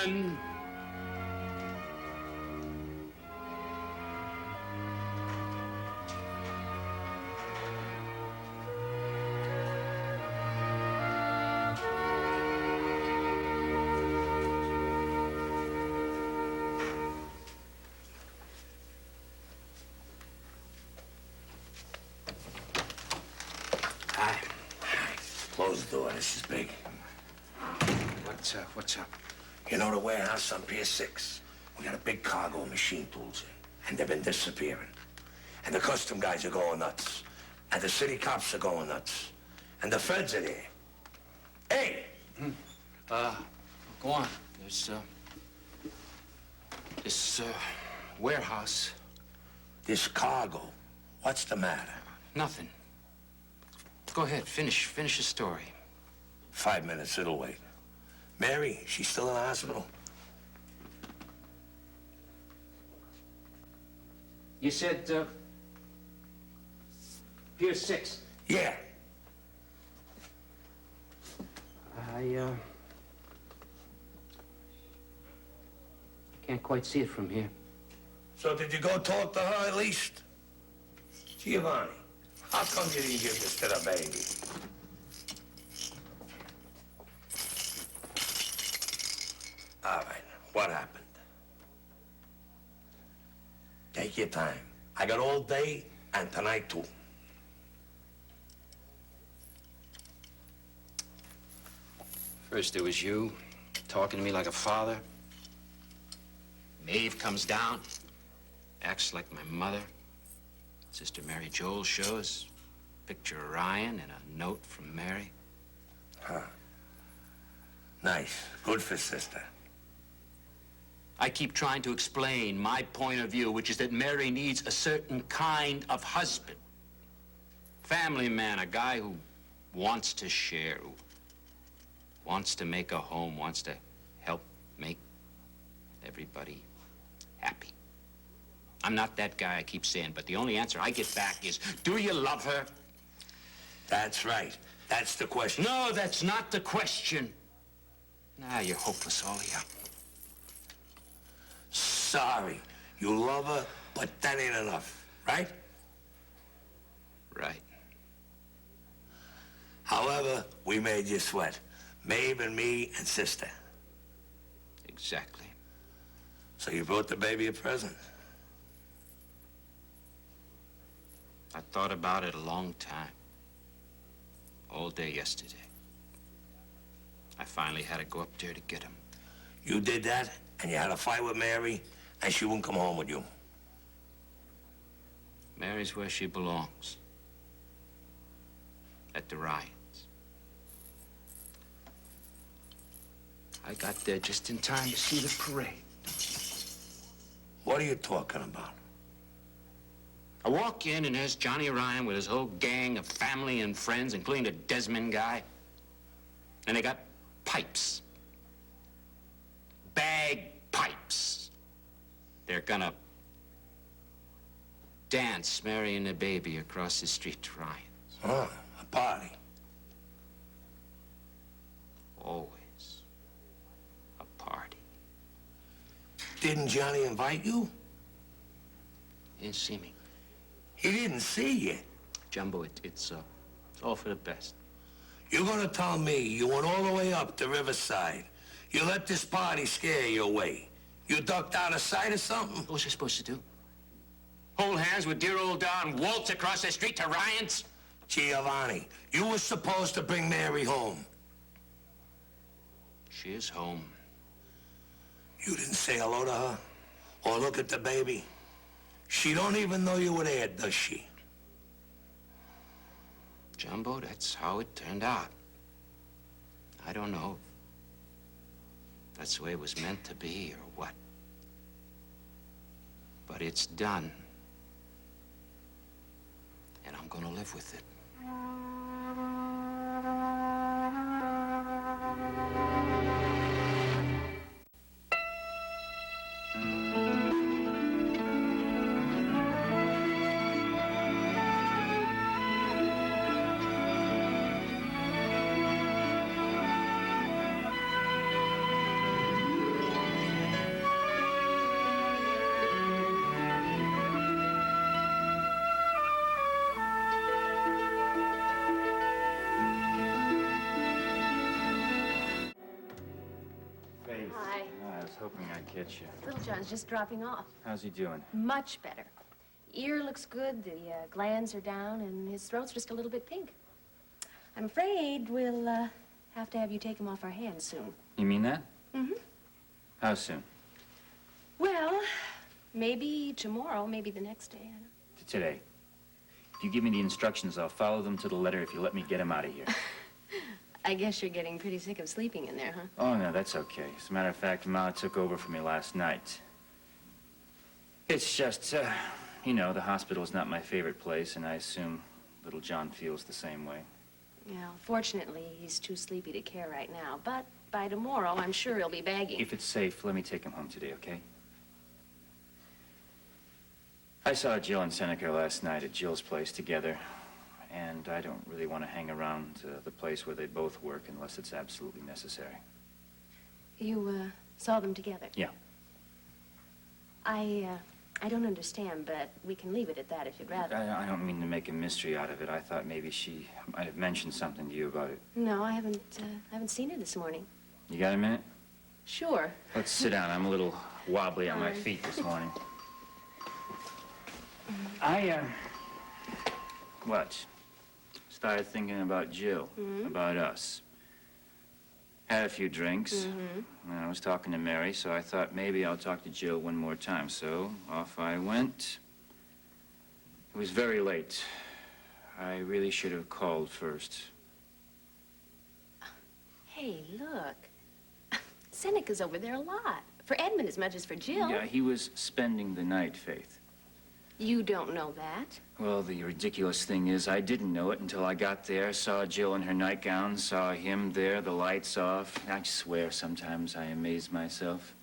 gentlemen. Hi. Close the door. This is big. What's up? You know the warehouse on Pier 6? We got a big cargo of machine tools in, and they've been disappearing. And the custom guys are going nuts. And the city cops are going nuts. And the feds are there. Hey! Go on. There's, this, warehouse. This cargo. What's the matter? Nothing. Go ahead, finish the story. 5 minutes, it'll wait. Mary, she's still in the hospital? You said, Pier 6. Yeah. I can't quite see it from here. So did you go talk to her at least? Giovanni, how come you didn't give this to the baby? All right, what happened? Take your time. I got all day and tonight too. First it was you, talking to me like a father. Maeve comes down, acts like my mother. Sister Mary Joel shows picture of Ryan and a note from Mary. Huh. Nice. Good for sister. I keep trying to explain my point of view, which is that Mary needs a certain kind of husband. Family man, a guy who wants to share, who wants to make a home, wants to help make everybody happy. I'm not that guy, I keep saying, but the only answer I get back is, do you love her? That's right. That's the question. No, that's not the question. Nah, you're hopeless, all of you. Sorry. You love her, but that ain't enough, right? Right. However, we made you sweat. Maeve and me and sister. Exactly. So you brought the baby a present? I thought about it a long time. All day yesterday. I finally had to go up there to get him. You did that, and you had a fight with Mary, and she wouldn't come home with you. Mary's where she belongs. At the Ryans. I got there just in time to see the parade. What are you talking about? I walk in, and there's Johnny Ryan with his whole gang of family and friends, including the Desmond guy. And they got pipes. Bagpipes. They're gonna dance Mary and the baby across the street to Ryan's. Huh, a party. Always a party. Didn't Johnny invite you? He didn't see me. He didn't see you. Jumbo, it's all for the best. You're gonna tell me you went all the way up to Riverside. You let this party scare you away. You ducked out of sight or something? What was I supposed to do? Hold hands with dear old Don, waltz across the street to Ryan's? Giovanni, you were supposed to bring Mary home. She is home. You didn't say hello to her? Or look at the baby? She don't even know you were there, does she? Jumbo, that's how it turned out. I don't know if that's the way it was meant to be or what. But it's done. And I'm gonna live with it. get you? Little John's just dropping off. How's he doing? Much better. Ear looks good, the glands are down, and his throat's just a little bit pink. I'm afraid we'll have to have you take him off our hands soon. You mean that? Mm-hmm. How soon? Well, maybe tomorrow, maybe the next day. I don't know. Today. If you give me the instructions, I'll follow them to the letter if you let me get him out of here. I guess you're getting pretty sick of sleeping in there, huh? Oh, no, that's okay. As a matter of fact, Ma took over for me last night. It's just, you know, the hospital's not my favorite place, and I assume little John feels the same way. Yeah, fortunately, he's too sleepy to care right now, but by tomorrow, I'm sure he'll be bagging. If it's safe, let me take him home today, okay? I saw Jill and Seneca last night at Jill's place together, and I don't really want to hang around the place where they both work unless it's absolutely necessary. You, saw them together? Yeah. I don't understand, but we can leave it at that if you'd rather. I don't mean to make a mystery out of it. I thought maybe she might have mentioned something to you about it. No, I haven't seen her this morning. You got a minute? Sure. Let's sit down. I'm a little wobbly on my feet this morning. What? Started thinking about Jill, about us. Had a few drinks. And I was talking to Mary, so I thought maybe I'll talk to Jill one more time. So off I went. It was very late. I really should have called first. Hey, look. Seneca's over there a lot. For Edmund as much as for Jill. Yeah, he was spending the night, Faith. You don't know that. Well, the ridiculous thing is I didn't know it until I got there, saw Jill in her nightgown, saw him there, the lights off. I swear sometimes I amaze myself.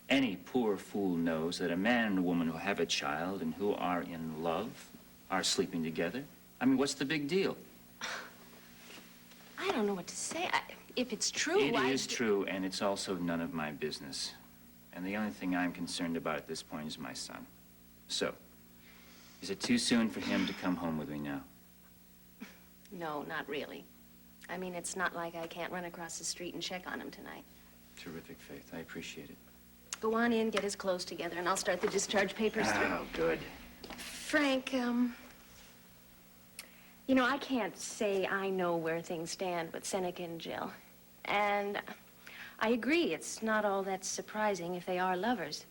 Any poor fool knows that a man and a woman who have a child and who are in love are sleeping together. I mean, what's the big deal? I don't know what to say. If it's true, It is true, and it's also none of my business. And the only thing I'm concerned about at this point is my son. So, is it too soon for him to come home with me now? No, not really. I mean, it's not like I can't run across the street and check on him tonight. Terrific, Faith. I appreciate it. Go on in, get his clothes together, and I'll start the discharge papers through. Oh, good. Frank, you know, I can't say I know where things stand with Seneca and Jill. And I agree, it's not all that surprising if they are lovers.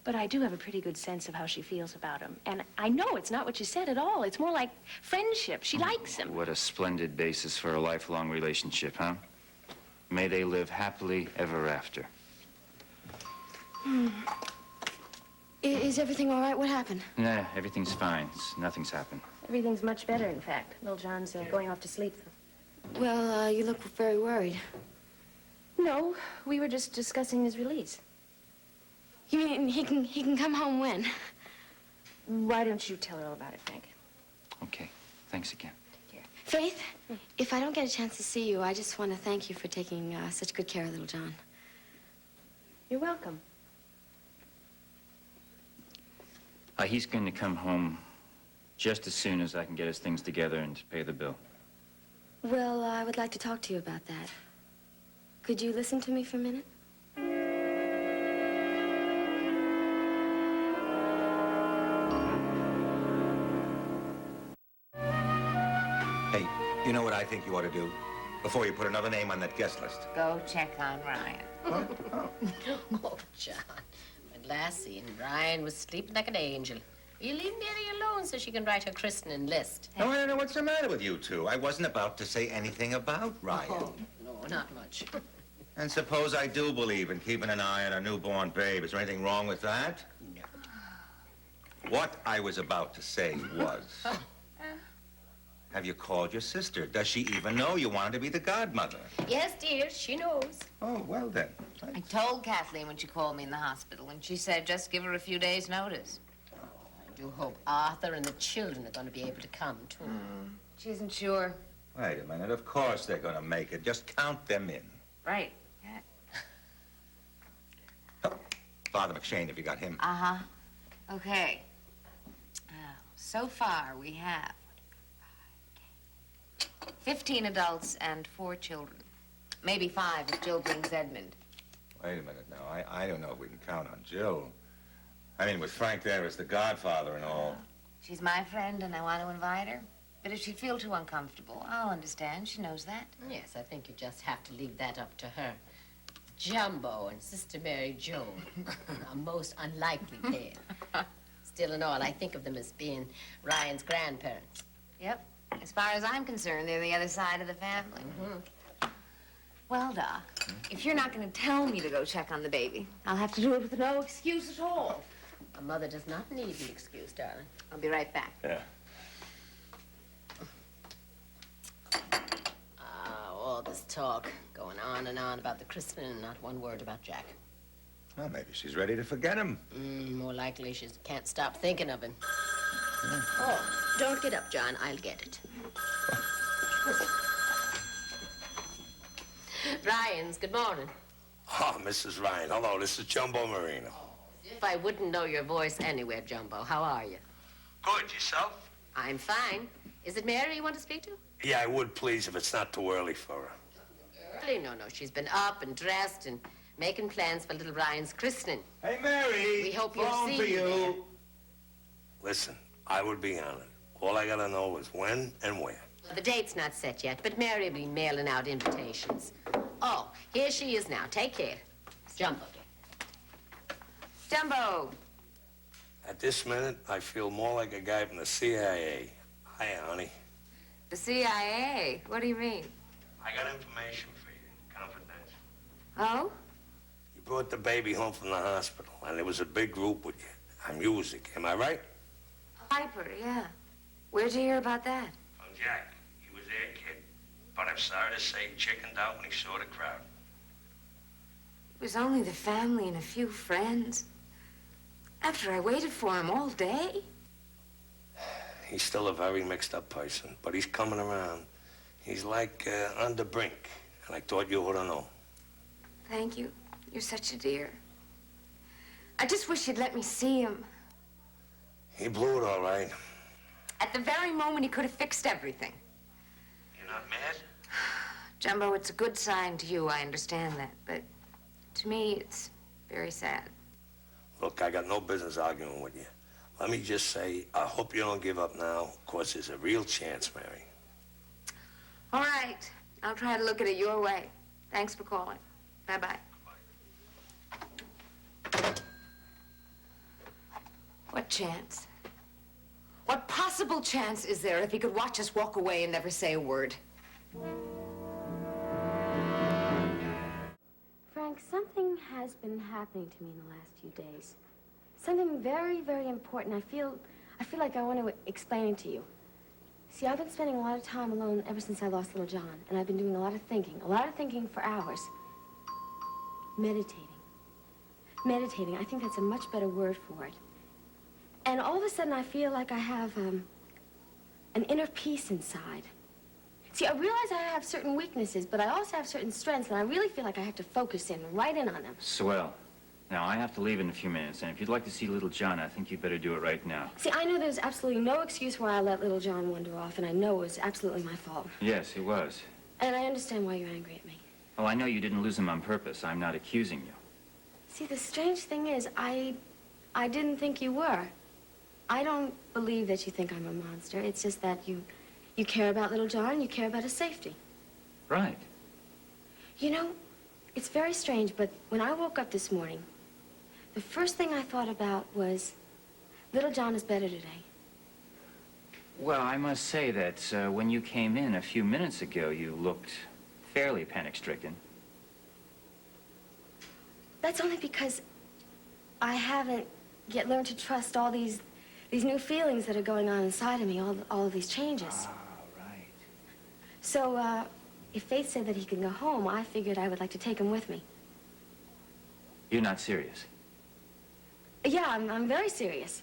But I do have a pretty good sense of how she feels about him. And I know it's not what you said at all. It's more like friendship. She likes him. What a splendid basis for a lifelong relationship, huh? May they live happily ever after. Is everything all right? What happened? Nah, everything's fine. Nothing's happened. Everything's much better, in fact. Little John's going off to sleep. Well, you look very worried. No, we were just discussing his release. You mean he can come home when? Why don't you tell her all about it, Frank? Okay. Thanks again. Take care. Faith, if I don't get a chance to see you, I just want to thank you for taking such good care of little John. You're welcome. He's going to come home just as soon as I can get his things together and pay the bill. Well, I would like to talk to you about that. Could you listen to me for a minute? Hey, you know what I think you ought to do? Before you put another name on that guest list. Go check on Ryan. Oh, John. But Lassie and Ryan was sleeping like an angel. You leave Mary alone so she can write her christening list. Oh, I don't know what's the matter with you two. I wasn't about to say anything about Ryan. Oh, no, not much. And suppose I do believe in keeping an eye on a newborn babe. Is there anything wrong with that? No. What I was about to say was... Have you called your sister? Does she even know you wanted to be the godmother? Yes, dear, she knows. Oh, well then. I told Kathleen when she called me in the hospital, and she said just give her a few days' notice. I do hope Arthur and the children are going to be able to come, too. She isn't sure. Wait a minute. Of course they're going to make it. Just count them in. Right. Oh, Father McShane, have you got him? Uh-huh. Okay. So far, we have 15 adults and 4 children. Maybe 5 if Jill brings Edmund. Wait a minute now. I don't know if we can count on Jill. I mean, with Frank there as the godfather and all. She's my friend, and I want to invite her. But if she'd feel too uncomfortable, I'll understand. She knows that. Yes, I think you just have to leave that up to her. Jumbo and Sister Mary Jo, a most unlikely pair. Still and all, I think of them as being Ryan's grandparents. Yep. As far as I'm concerned, they're the other side of the family. Well, Doc, if you're not going to tell me to go check on the baby, I'll have to do it with no excuse at all. A mother does not need an excuse, darling. I'll be right back. Yeah. All this talk going on and on about the christening and not one word about Jack. Well, maybe she's ready to forget him. More likely she can't stop thinking of him. Oh, don't get up, John. I'll get it. Ryan's, good morning. Oh, Mrs. Ryan, hello, this is Jumbo Marino. If I wouldn't know your voice anywhere, Jumbo, how are you? Good, yourself? I'm fine. Is it Mary you want to speak to? Yeah, I would, please, if it's not too early for her. Early? No. She's been up and dressed and making plans for little Ryan's christening. Hey, Mary. We hope you'll phone see for me you. there. Listen, I would be honored. All I gotta know is when and where. The date's not set yet, but Mary will be mailing out invitations. Oh, here she is now. Take care. Jumbo, dear. Jumbo! At this minute, I feel more like a guy from the CIA. Hiya, honey. The CIA? What do you mean? I got information for you. Confidential. Oh? You brought the baby home from the hospital, and there was a big group with you. On music, am I right? Piper, yeah. Where'd you hear about that? From Jack. He was there, kid. But I'm sorry to say he chickened out when he saw the crowd. It was only the family and a few friends. After I waited for him all day? He's still a very mixed up person, but he's coming around. He's like on the brink, and I thought you ought to know. Thank you. You're such a dear. I just wish you'd let me see him. He blew it all right. At the very moment he could have fixed everything. You're not mad? Jumbo, it's a good sign to you, I understand that, but to me, it's very sad. Look, I got no business arguing with you. Let me just say, I hope you don't give up now, because there's a real chance, Mary. All right. I'll try to look at it your way. Thanks for calling. Bye-bye. What chance? What possible chance is there if he could watch us walk away and never say a word? Frank, something has been happening to me in the last few days. Something very, very important. I feel like I want to explain it to you. See, I've been spending a lot of time alone ever since I lost little John, and I've been doing a lot of thinking for hours. Meditating. Meditating, I think that's a much better word for it. And all of a sudden, I feel like I have an inner peace inside. See, I realize I have certain weaknesses, but I also have certain strengths, and I really feel like I have to focus right in on them. Swell. Now, I have to leave in a few minutes, and if you'd like to see little John, I think you'd better do it right now. See, I know there's absolutely no excuse why I let little John wander off, and I know it was absolutely my fault. Yes, it was. And I understand why you're angry at me. Oh, I know you didn't lose him on purpose. I'm not accusing you. See, the strange thing is, I didn't think you were. I don't believe that you think I'm a monster. It's just that you care about little John, you care about his safety. Right. You know, it's very strange, but when I woke up this morning, the first thing I thought about was, little John is better today. Well, I must say that when you came in a few minutes ago, you looked fairly panic-stricken. That's only because I haven't yet learned to trust all these new feelings that are going on inside of me, all of these changes. Ah, right. So, if Faith said that he can go home, I figured I would like to take him with me. You're not serious? Yeah, I'm very serious.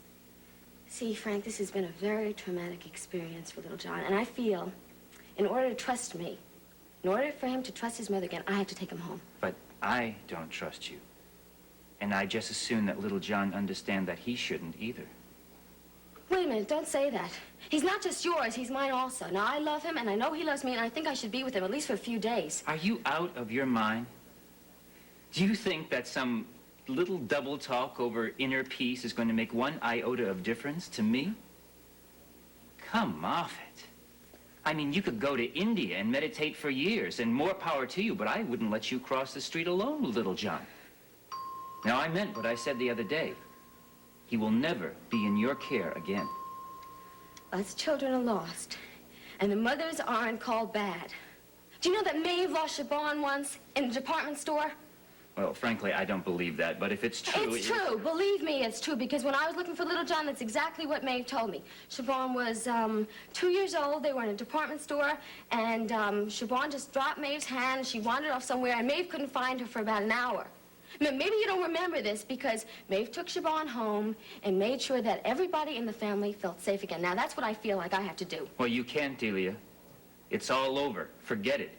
See, Frank, this has been a very traumatic experience for little John, and I feel, in order to trust me, in order for him to trust his mother again, I have to take him home. But I don't trust you. And I just assume that little John understand that he shouldn't either. Wait a minute, don't say that. He's not just yours, he's mine also. Now, I love him, and I know he loves me, and I think I should be with him, at least for a few days. Are you out of your mind? Do you think that some little double talk over inner peace is going to make one iota of difference to me? Come off it. I mean, you could go to India and meditate for years, and more power to you, but I wouldn't let you cross the street alone, little John. Now, I meant what I said the other day. He will never be in your care again. Us children are lost, and the mothers aren't called bad. Do you know that Maeve lost Siobhan once in the department store? Well, frankly, I don't believe that, but if it's true... It's true. Believe me, it's true. Because when I was looking for little John, that's exactly what Maeve told me. Siobhan was 2 years old. They were in a department store, and Siobhan just dropped Maeve's hand, and she wandered off somewhere, and Maeve couldn't find her for about an hour. Maybe you don't remember this because Maeve took Siobhan home and made sure that everybody in the family felt safe again. Now, that's what I feel like I have to do. Well, you can't, Delia. It's all over. Forget it.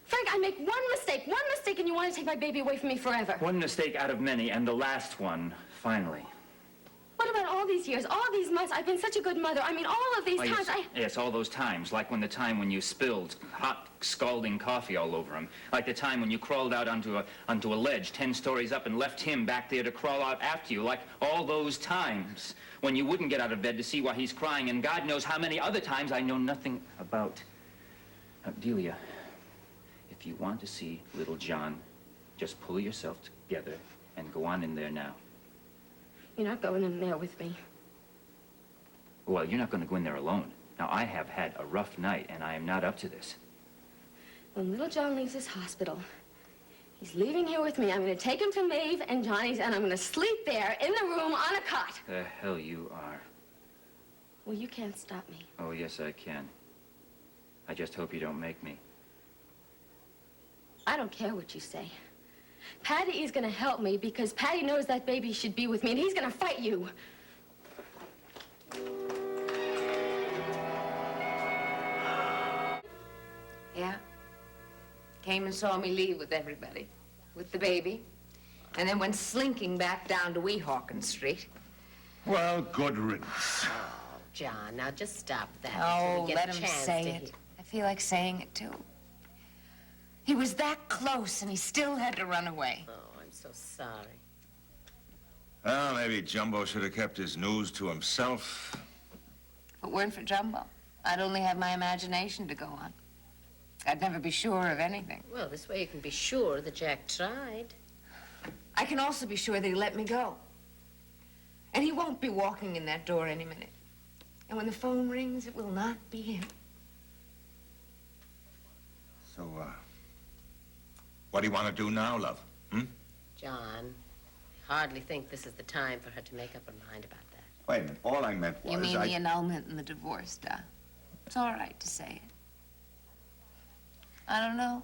Frank, I make one mistake, and you want to take my baby away from me forever. One mistake out of many, and the last one, finally. What about all these years, all these months? I've been such a good mother. I mean, all of these times, Yes, all those times. Like the time when you spilled hot, scalding coffee all over him. Like the time when you crawled out onto a ledge 10 stories up and left him back there to crawl out after you. Like all those times when you wouldn't get out of bed to see why he's crying. And God knows how many other times I know nothing about. Delia, if you want to see little John, just pull yourself together and go on in there now. You're not going in there with me. Well, you're not going to go in there alone. Now, I have had a rough night, and I am not up to this. When little John leaves this hospital, he's leaving here with me. I'm going to take him to Maeve and Johnny's, and I'm going to sleep there in the room on a cot. The hell you are. Well, you can't stop me. Oh, yes, I can. I just hope you don't make me. I don't care what you say. Patty is going to help me because Patty knows that baby should be with me, and he's going to fight you. Yeah? Came and saw me leave with everybody, with the baby, and then went slinking back down to Weehawken Street. Well, good riddance. Oh, John, now just stop that. Oh, till we get let a him chance say to it. hear. I feel like saying it, too. He was that close, and he still had to run away. Oh, I'm so sorry. Well, maybe Jumbo should have kept his news to himself. If it weren't for Jumbo, I'd only have my imagination to go on. I'd never be sure of anything. Well, this way you can be sure that Jack tried. I can also be sure that he let me go. And he won't be walking in that door any minute. And when the phone rings, it will not be him. So, what do you want to do now, love? John, I hardly think this is the time for her to make up her mind about that. Wait a minute. All I meant was You mean the annulment and the divorce, Doc? It's all right to say it. I don't know.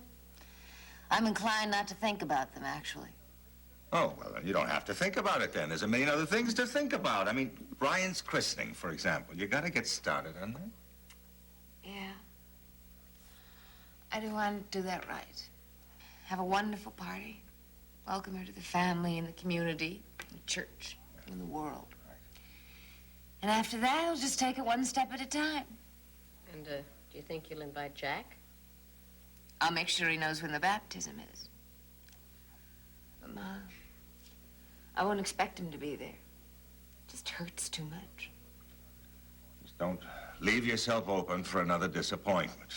I'm inclined not to think about them, actually. Oh, well, then you don't have to think about it then. There's a million other things to think about. I mean, Brian's christening, for example. You gotta get started on that. Yeah. I do want to do that right. Have a wonderful party. Welcome her to the family and the community, the church, and the world. And after that, I'll just take it one step at a time. And, do you think you'll invite Jack? I'll make sure he knows when the baptism is. But, Ma, I won't expect him to be there. It just hurts too much. Just don't leave yourself open for another disappointment.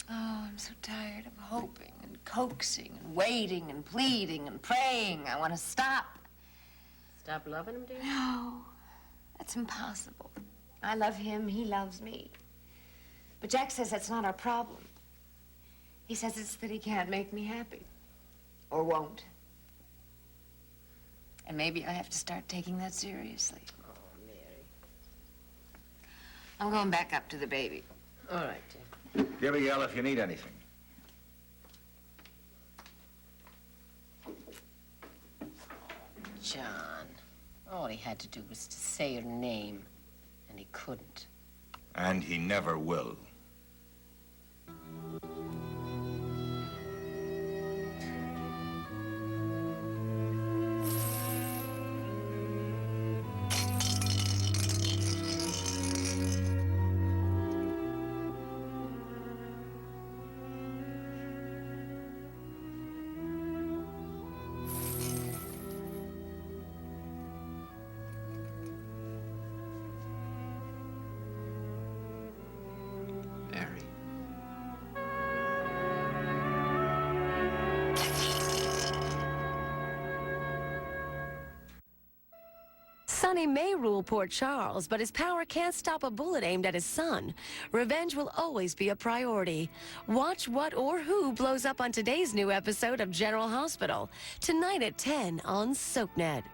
Oh, I'm so tired of hoping and coaxing and waiting and pleading and praying. I want to stop. Stop loving him, do you? No, that's impossible. I love him, he loves me. But Jack says that's not our problem. He says it's that he can't make me happy. Or won't. And maybe I have to start taking that seriously. Oh, Mary. I'm going back up to the baby. All right, Jack. Give a yell if you need anything. John, all he had to do was to say your name, and he couldn't. And he never will. Sonny may rule Port Charles, but his power can't stop a bullet aimed at his son. Revenge will always be a priority. Watch what or who blows up on today's new episode of General Hospital, tonight at 10 on SoapNet.